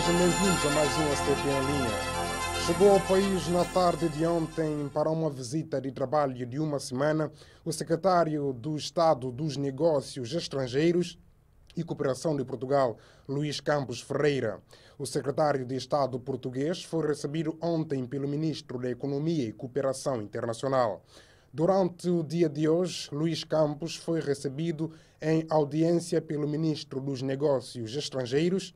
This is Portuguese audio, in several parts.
Sejam bem-vindos a mais um STP em linha. Chegou ao país na tarde de ontem para uma visita de trabalho de uma semana o secretário do Estado dos Negócios Estrangeiros e Cooperação de Portugal, Luís Campos Ferreira. O secretário de Estado português foi recebido ontem pelo ministro da Economia e Cooperação Internacional. Durante o dia de hoje, Luís Campos foi recebido em audiência pelo ministro dos Negócios Estrangeiros,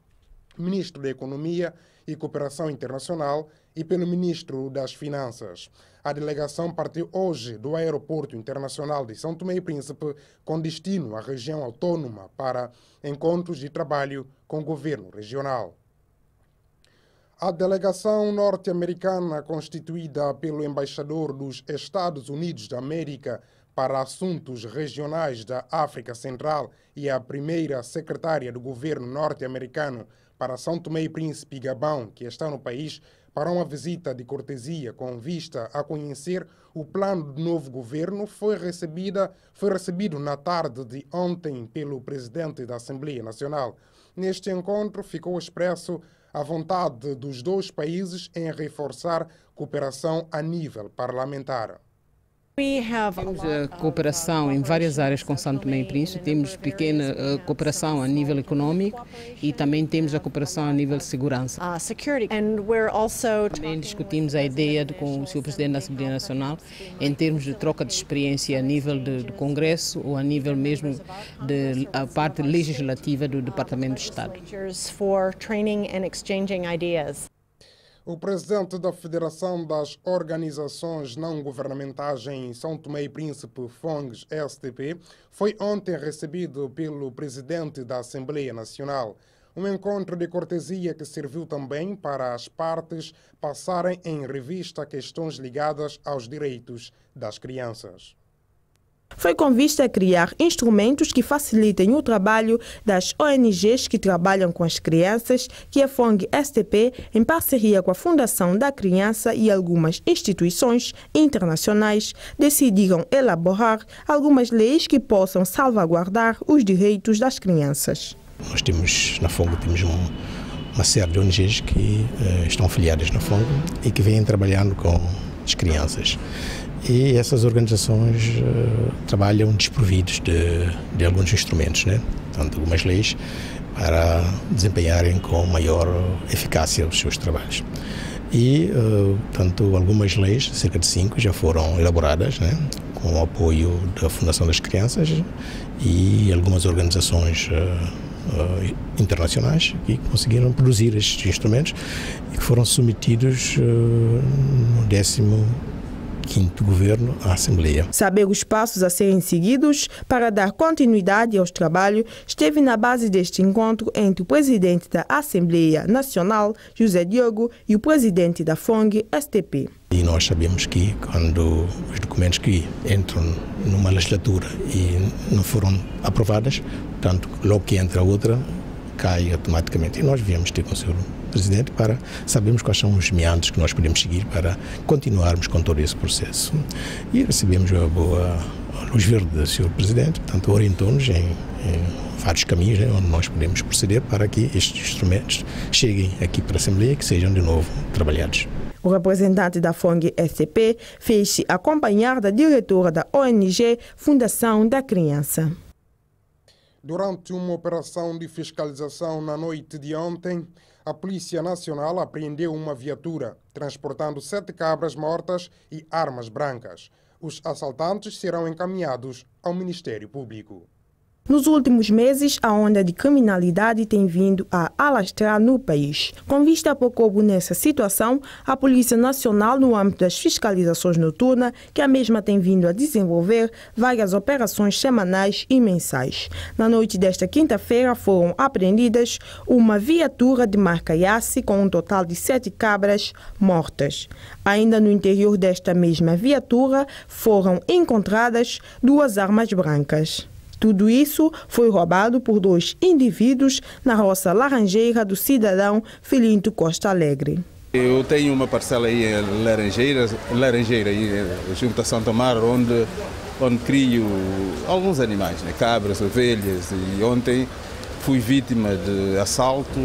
ministro da Economia e Cooperação Internacional e pelo ministro das Finanças. A delegação partiu hoje do Aeroporto Internacional de São Tomé e Príncipe com destino à região autónoma para encontros de trabalho com o governo regional. A delegação norte-americana, constituída pelo embaixador dos Estados Unidos da América para assuntos regionais da África Central e a primeira secretária do governo norte-americano para São Tomé e Príncipe e Gabão, que está no país, para uma visita de cortesia com vista a conhecer o plano do novo governo, foi recebido na tarde de ontem pelo presidente da Assembleia Nacional. Neste encontro ficou expresso a vontade dos dois países em reforçar cooperação a nível parlamentar. Temos a cooperação em várias áreas com São Tomé e Príncipe, temos pequena cooperação a nível econômico e também temos a cooperação a nível de segurança. Também discutimos a ideia com o Sr. Presidente da Assembleia Nacional em termos de troca de experiência a nível do Congresso ou a nível mesmo da parte legislativa do Departamento de Estado. O presidente da Federação das Organizações Não Governamentais em São Tomé e Príncipe, FONGS STP, foi ontem recebido pelo presidente da Assembleia Nacional. Um encontro de cortesia que serviu também para as partes passarem em revista questões ligadas aos direitos das crianças. Foi com vista a criar instrumentos que facilitem o trabalho das ONGs que trabalham com as crianças que a FONG STP, em parceria com a Fundação da Criança e algumas instituições internacionais, decidiram elaborar algumas leis que possam salvaguardar os direitos das crianças. Nós temos, na FONG, uma série de ONGs que estão afiliadas na FONG e que vêm trabalhando com as crianças. E essas organizações trabalham desprovidos de alguns instrumentos, né? Portanto, algumas leis para desempenharem com maior eficácia os seus trabalhos. E, portanto, algumas leis, cerca de 5, já foram elaboradas, né? Com o apoio da Fundação das Crianças e algumas organizações internacionais que conseguiram produzir estes instrumentos e que foram submetidos no 15º Governo à Assembleia. Saber os passos a serem seguidos para dar continuidade aos trabalhos esteve na base deste encontro entre o presidente da Assembleia Nacional, José Diogo, e o presidente da FONG STP. E nós sabemos que quando os documentos que entram numa legislatura e não foram aprovados, portanto, logo que entra outra, cai automaticamente. E nós viemos ter com o Sr. Presidente para sabermos quais são os meandros que nós podemos seguir para continuarmos com todo esse processo. E recebemos a boa luz verde do Sr. Presidente, portanto, orientou-nos em vários caminhos, né, onde nós podemos proceder para que estes instrumentos cheguem aqui para a Assembleia e que sejam de novo trabalhados. O representante da FONG STP fez-se acompanhar da diretora da ONG Fundação da Criança. Durante uma operação de fiscalização na noite de ontem, a Polícia Nacional apreendeu uma viatura transportando 7 cabras mortas e armas brancas. Os assaltantes serão encaminhados ao Ministério Público. Nos últimos meses, a onda de criminalidade tem vindo a alastrar no país. Com vista pouco houve nessa situação, a Polícia Nacional, no âmbito das fiscalizações noturnas, que a mesma tem vindo a desenvolver várias operações semanais e mensais. Na noite desta quinta-feira foram apreendidas uma viatura de marca Yassi com um total de 7 cabras mortas. Ainda no interior desta mesma viatura foram encontradas 2 armas brancas. Tudo isso foi roubado por 2 indivíduos na roça Laranjeira do cidadão Filinto Costa Alegre. Eu tenho uma parcela aí em Laranjeira junto a Santa Amaro, onde crio alguns animais, né? Cabras, ovelhas, e ontem fui vítima de assalto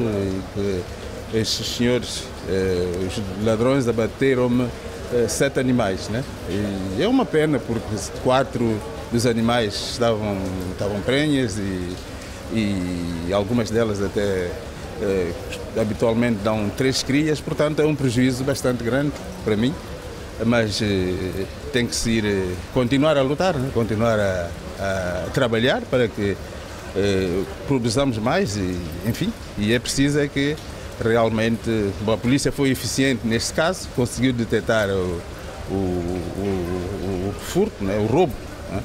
estes senhores, os ladrões, abateram-me 7 animais, né? E é uma pena porque 4 dos animais estavam prenhas e algumas delas até habitualmente dão 3 crias, portanto é um prejuízo bastante grande para mim, mas tem que se continuar a lutar, né? Continuar a trabalhar para que produzamos mais e é preciso que realmente a polícia foi eficiente neste caso, conseguiu detectar o furto, né? O roubo, né?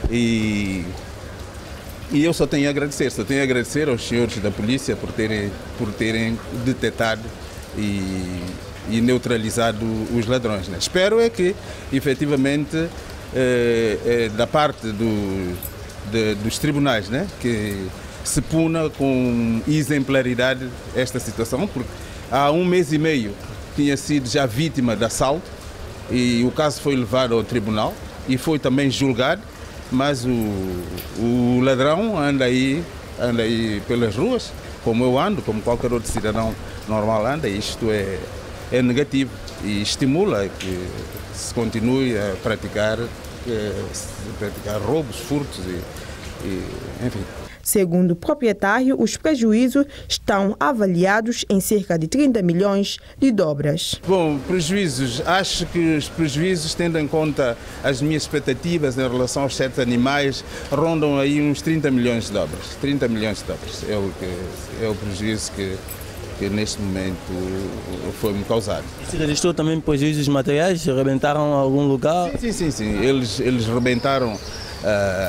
E eu só tenho a agradecer aos senhores da polícia por terem detectado e neutralizado os ladrões, né? Espero que efetivamente da parte dos tribunais, né, que se puna com exemplaridade esta situação, porque há 1 mês e meio tinha sido já vítima de assalto e o caso foi levado ao tribunal e foi também julgado, mas o ladrão anda aí pelas ruas, como eu ando, como qualquer outro cidadão normal anda, e isto é negativo e estimula que se continue a praticar roubos, furtos enfim. Segundo o proprietário, os prejuízos estão avaliados em cerca de 30 milhões de dobras. Bom, prejuízos, acho que os prejuízos, tendo em conta as minhas expectativas em relação aos 7 animais, rondam aí uns 30 milhões de dobras. 30 milhões de dobras é o prejuízo que neste momento foi-me causado. Se registrou também prejuízos materiais? Rebentaram algum lugar? Sim. Eles rebentaram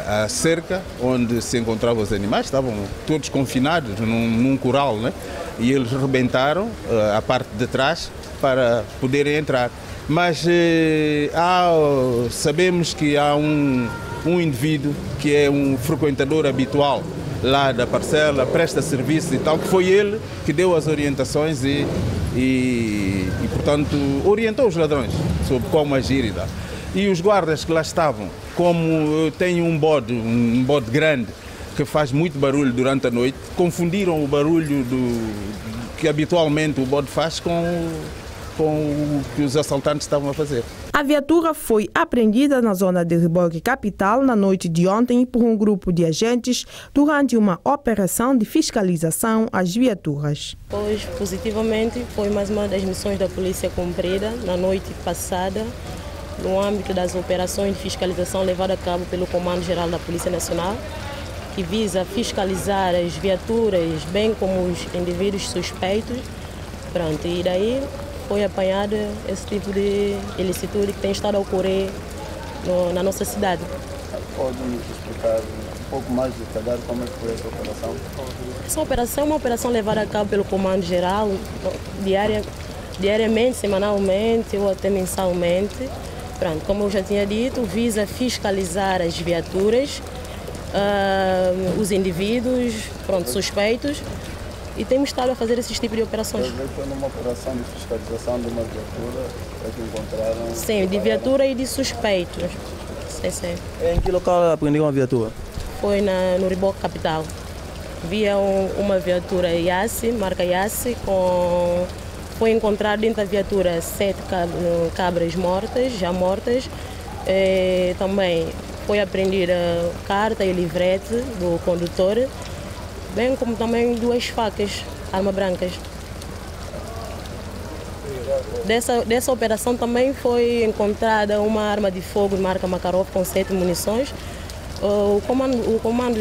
a cerca onde se encontravam os animais, estavam todos confinados num curral, né? E eles rebentaram a parte de trás para poderem entrar. Mas sabemos que há um indivíduo que é um frequentador habitual lá da parcela, presta serviço e tal, que foi ele que deu as orientações e portanto, orientou os ladrões sobre como agir e tal. E os guardas que lá estavam, como eu tenho um bode grande que faz muito barulho durante a noite, confundiram o barulho que habitualmente o bode faz com o que os assaltantes estavam a fazer. A viatura foi apreendida na zona de Riboque Capital na noite de ontem por um grupo de agentes durante uma operação de fiscalização às viaturas. Pois, positivamente, foi mais uma das missões da polícia cumprida na noite passada, no âmbito das operações de fiscalização levadas a cabo pelo Comando-Geral da Polícia Nacional, que visa fiscalizar as viaturas, bem como os indivíduos suspeitos. Pronto, e daí foi apanhado esse tipo de ilicitude que tem estado a ocorrer na nossa cidade. Pode nos explicar um pouco mais detalhado como é que foi essa operação? Essa operação é uma operação levada a cabo pelo Comando-Geral diariamente, semanalmente ou até mensalmente. Pronto, como eu já tinha dito, visa fiscalizar as viaturas, os indivíduos suspeitos, e temos estado a fazer esse tipo de operações. Foi numa operação de fiscalização de uma viatura que encontraram? Sim, de viatura e de suspeitos. Sim. Em que local apreenderam a viatura? Foi no Riboque Capital. Havia uma viatura Yassi, marca Yassi, foi encontrado dentro da viatura 7 cabras já mortas. Também foi apreendida carta e livrete do condutor, bem como também 2 facas, armas brancas. Dessa operação também foi encontrada uma arma de fogo marca Makarov com 7 munições. O comando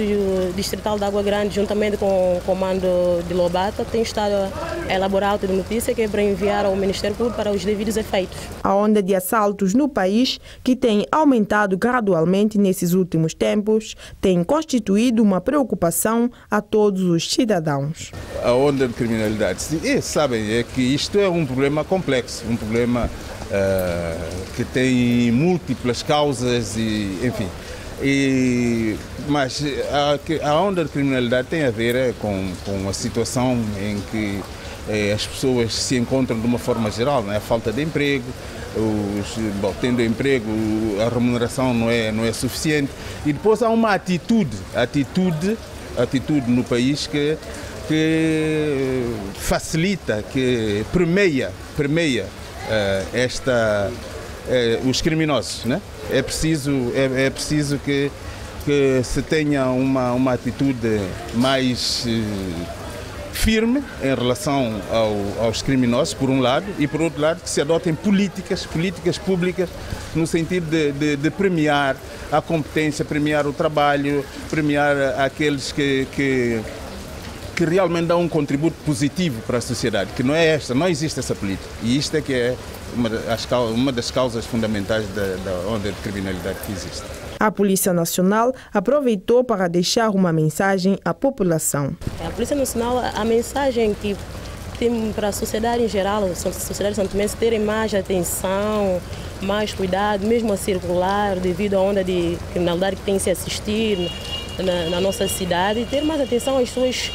distrital de Água Grande, juntamente com o comando de Lobata, tem estado a elaborar auto de notícia que é para enviar ao Ministério Público para os devidos efeitos. A onda de assaltos no país, que tem aumentado gradualmente nesses últimos tempos, tem constituído uma preocupação a todos os cidadãos. A onda de criminalidade, sabem, é que isto é um problema complexo, um problema que tem múltiplas causas e, enfim. Mas a onda de criminalidade tem a ver com a situação em que as pessoas se encontram de uma forma geral, não é? A falta de emprego, tendo emprego a remuneração não é suficiente, e depois há uma atitude no país que que facilita, que permeia os criminosos, né? É preciso que se tenha uma atitude mais firme em relação aos criminosos, por um lado, e por outro lado que se adotem políticas públicas no sentido de premiar a competência, premiar o trabalho, premiar aqueles que realmente dão um contributo positivo para a sociedade, que não existe essa política. E isto é que é uma das causas fundamentais da onda de criminalidade que existe. A Polícia Nacional aproveitou para deixar uma mensagem à população. A Polícia Nacional, a mensagem que tem para a sociedade em geral, a sociedade santomense, terem mais atenção, mais cuidado, mesmo a circular, devido à onda de criminalidade que tem se assistido na nossa cidade, ter mais atenção às suas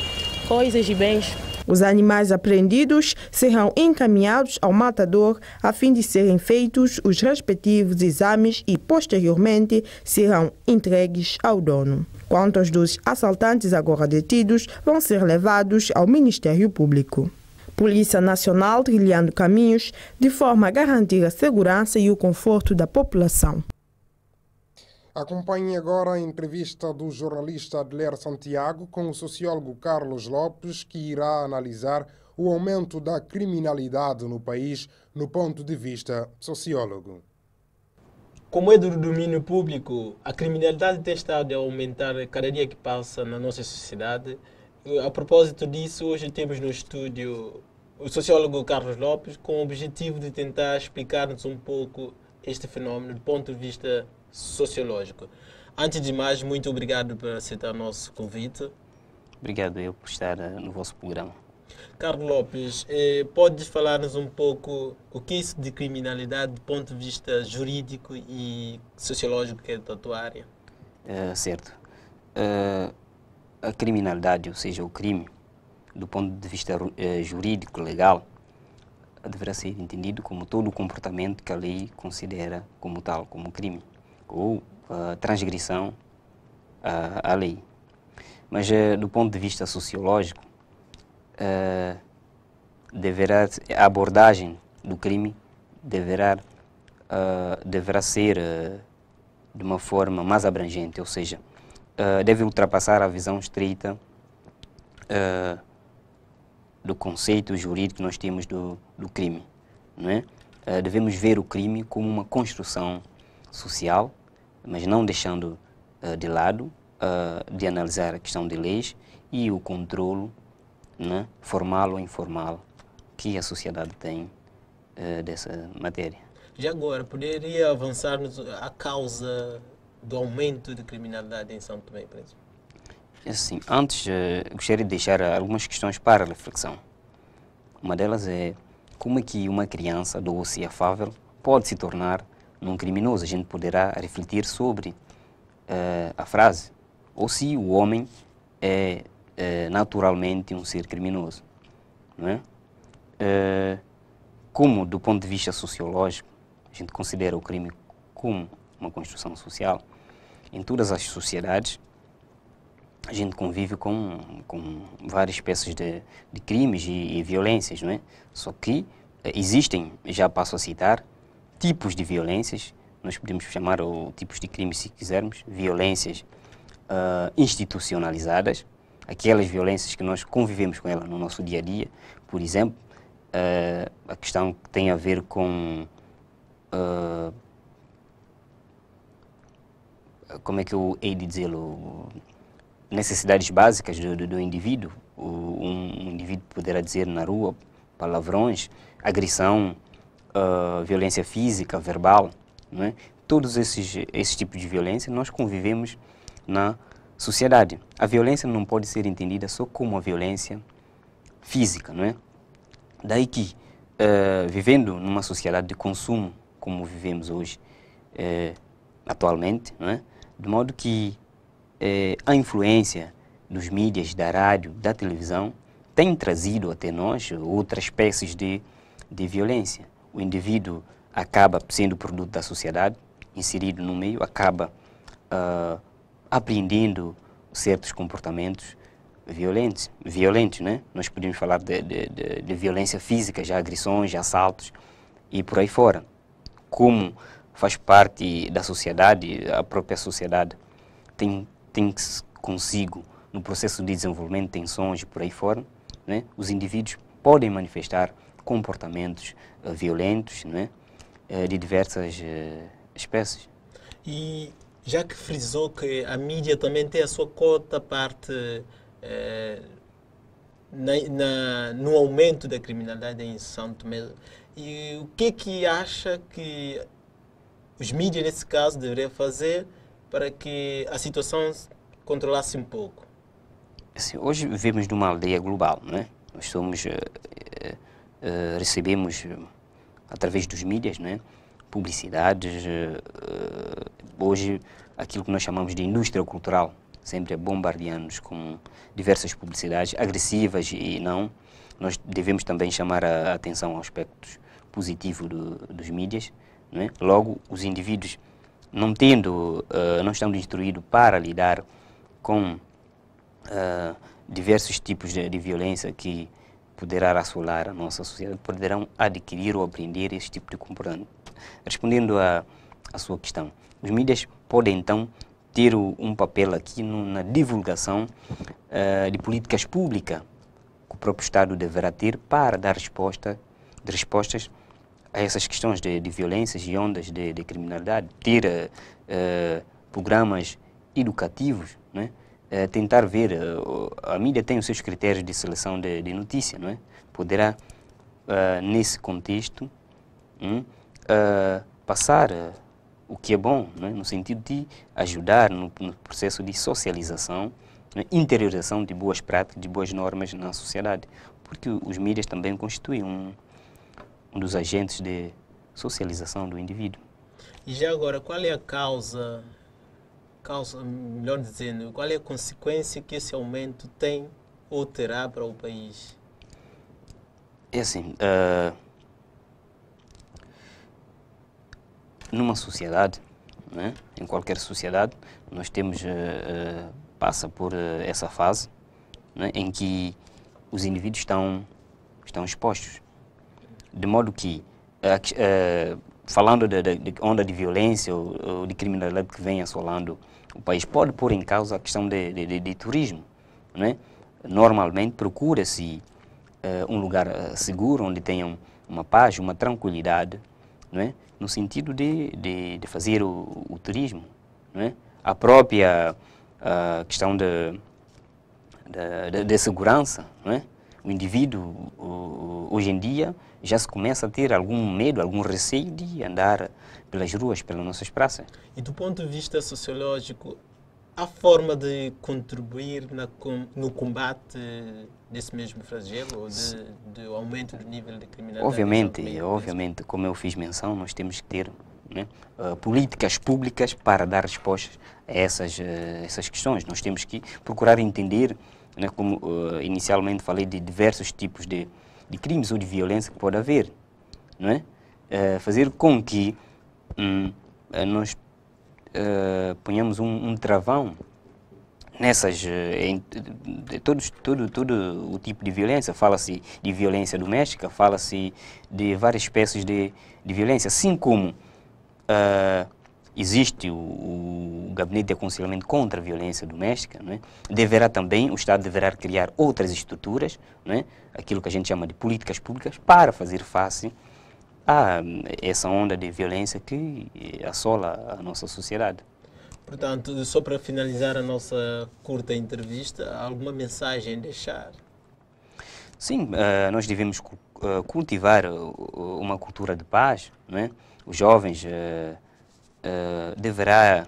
coisas e bens. Os animais apreendidos serão encaminhados ao matador a fim de serem feitos os respectivos exames e, posteriormente, serão entregues ao dono. Quanto aos dos assaltantes agora detidos, vão ser levados ao Ministério Público. Polícia Nacional trilhando caminhos de forma a garantir a segurança e o conforto da população. Acompanhe agora a entrevista do jornalista Adler Santiago com o sociólogo Carlos Lopes, que irá analisar o aumento da criminalidade no país no ponto de vista sociólogo. Como é do domínio público, a criminalidade tem estado a aumentar cada dia que passa na nossa sociedade. A propósito disso, hoje temos no estúdio o sociólogo Carlos Lopes com o objetivo de tentar explicar-nos um pouco este fenómeno do ponto de vista sociológico. Antes de mais, muito obrigado por aceitar o nosso convite. Obrigado eu por estar no vosso programa. Carlos Lopes, podes falar-nos um pouco o que é isso de criminalidade do ponto de vista jurídico e sociológico, que é da tua área? Certo. A criminalidade, ou seja, o crime, do ponto de vista jurídico, legal, deverá ser entendido como todo o comportamento que a lei considera como tal, como crime, ou transgressão à lei. Mas do ponto de vista sociológico, a abordagem do crime deverá ser de uma forma mais abrangente, ou seja, deve ultrapassar a visão estreita do conceito jurídico que nós temos do crime, não é? Devemos ver o crime como uma construção social, mas não deixando de lado de analisar a questão de leis e o controlo, né, formal ou informal, que a sociedade tem dessa matéria. Já agora, poderia avançar-nos a causa do aumento de criminalidade em São Tomé e Príncipe? Assim, antes, gostaria de deixar algumas questões para reflexão. Uma delas é como é que uma criança doce e afável pode se tornar num criminoso. A gente poderá refletir sobre a frase, ou se o homem é naturalmente um ser criminoso, não é? Como, do ponto de vista sociológico, a gente considera o crime como uma construção social. Em todas as sociedades, a gente convive com várias espécies de crimes e violências, não é? Só que existem, já passo a citar, tipos de violências, nós podemos chamar tipos de crimes, se quisermos, violências institucionalizadas, aquelas violências que nós convivemos com ela no nosso dia a dia. Por exemplo, a questão que tem a ver com como é que eu hei de dizê-lo, necessidades básicas do indivíduo. Um indivíduo poderá dizer na rua palavrões, agressão, violência física, verbal, não é? Todos esses tipos de violência nós convivemos na sociedade. A violência não pode ser entendida só como a violência física, não é? Daí que, vivendo numa sociedade de consumo, como vivemos hoje, atualmente, não é? De modo que a influência dos mídias, da rádio, da televisão, tem trazido até nós outras espécies de violência. O indivíduo acaba sendo produto da sociedade, inserido no meio, acaba apreendendo certos comportamentos, violentos, né? Nós podemos falar de violência física, já agressões, já assaltos e por aí fora. Como faz parte da sociedade, a própria sociedade tem consigo, no processo de desenvolvimento, tensões e por aí fora, né? Os indivíduos podem manifestar comportamentos violentos, né? De diversas espécies. E já que frisou que a mídia também tem a sua cota parte no aumento da criminalidade em São Tomé, e o que acha que os mídias, nesse caso, deveriam fazer para que a situação controlasse um pouco? Assim, hoje vivemos numa aldeia global, né? Nós somos, recebemos, através dos mídias, né? Publicidades, hoje aquilo que nós chamamos de indústria cultural, sempre bombardeando-nos com diversas publicidades agressivas e não. Nós devemos também chamar a atenção aos aspectos positivos dos mídias, né? Logo, os indivíduos não estando instruídos para lidar com diversos tipos de violência que poderá assolar a nossa sociedade, poderão adquirir ou aprender esse tipo de comportamento. Respondendo à sua questão, os mídias podem então ter um papel aqui na divulgação de políticas públicas que o próprio Estado deverá ter para dar respostas a essas questões de violências e ondas de criminalidade, ter programas educativos, né? Tentar ver, a mídia tem os seus critérios de seleção de notícia, não é? Poderá, nesse contexto, passar o que é bom, não é? No sentido de ajudar no processo de socialização, né? Interiorização de boas práticas, de boas normas na sociedade, porque os mídias também constituem um dos agentes de socialização do indivíduo. E já agora, qual é a causa, melhor dizendo, qual é a consequência que esse aumento tem ou terá para o país? É assim, numa sociedade, né, em qualquer sociedade, nós temos, passa por essa fase, né, em que os indivíduos estão expostos. De modo que, falando de onda de violência ou de criminalidade que vem assolando o país, pode pôr em causa a questão de turismo, né? Normalmente procura-se um lugar seguro, onde tenham uma paz, uma tranquilidade, né? No sentido de fazer o turismo, né? A própria questão de segurança, né? O indivíduo, hoje em dia, já se começa a ter algum medo, algum receio de andar pelas ruas, pelas nossas praças. E do ponto de vista sociológico, há forma de contribuir no combate desse mesmo flagelo, do aumento do nível de criminalidade? Obviamente, como eu fiz menção, nós temos que ter, né, políticas públicas para dar respostas a essas questões. Nós temos que procurar entender, né, como inicialmente falei, de diversos tipos de crimes ou de violência que pode haver, não é? Fazer com que nós ponhamos um travão nessas, todo o tipo de violência. Fala-se de violência doméstica, fala-se de várias espécies de violência, assim como existe o Gabinete de Aconselhamento contra a Violência Doméstica, não é? O Estado deverá criar outras estruturas, não é? Aquilo que a gente chama de políticas públicas, para fazer face a essa onda de violência que assola a nossa sociedade. Portanto, só para finalizar a nossa curta entrevista, alguma mensagem a deixar? Sim, nós devemos cultivar uma cultura de paz, não é? Os jovens deverá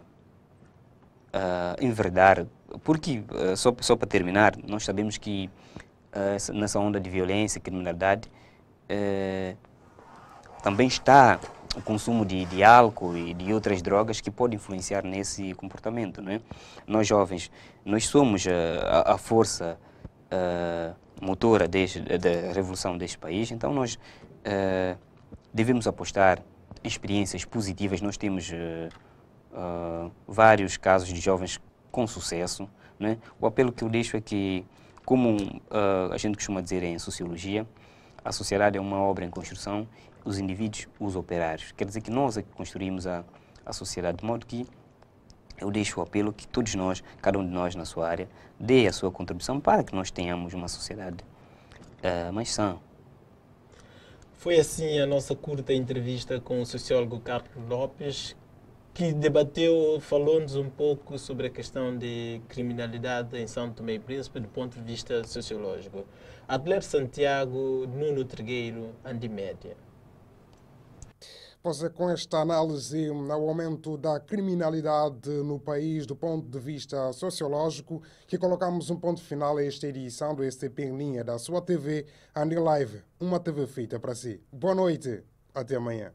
enverdar, porque, só para terminar, nós sabemos que nessa onda de violência e criminalidade também está o consumo de álcool e de outras drogas que podem influenciar nesse comportamento, não é? Nós jovens, nós somos a força motora da revolução deste país, então nós devemos apostar em experiências positivas. Nós temos vários casos de jovens com sucesso, né? O apelo que eu deixo é que Como a gente costuma dizer em sociologia, a sociedade é uma obra em construção, os indivíduos, os operários. Quer dizer que nós é que construímos a sociedade, de modo que eu deixo o apelo que todos nós, cada um de nós na sua área, dê a sua contribuição para que nós tenhamos uma sociedade mais sã. Foi assim a nossa curta entrevista com o sociólogo Carlos Lopes, que debateu, falou-nos um pouco sobre a questão de criminalidade em São Tomé e Príncipe do ponto de vista sociológico. Adler Santiago, Nuno Trigueiro, Andimédia. Pois é, com esta análise ao aumento da criminalidade no país do ponto de vista sociológico, que colocamos um ponto final a esta edição do STP em linha da sua TV, Andi Live, uma TV feita para si. Boa noite, até amanhã.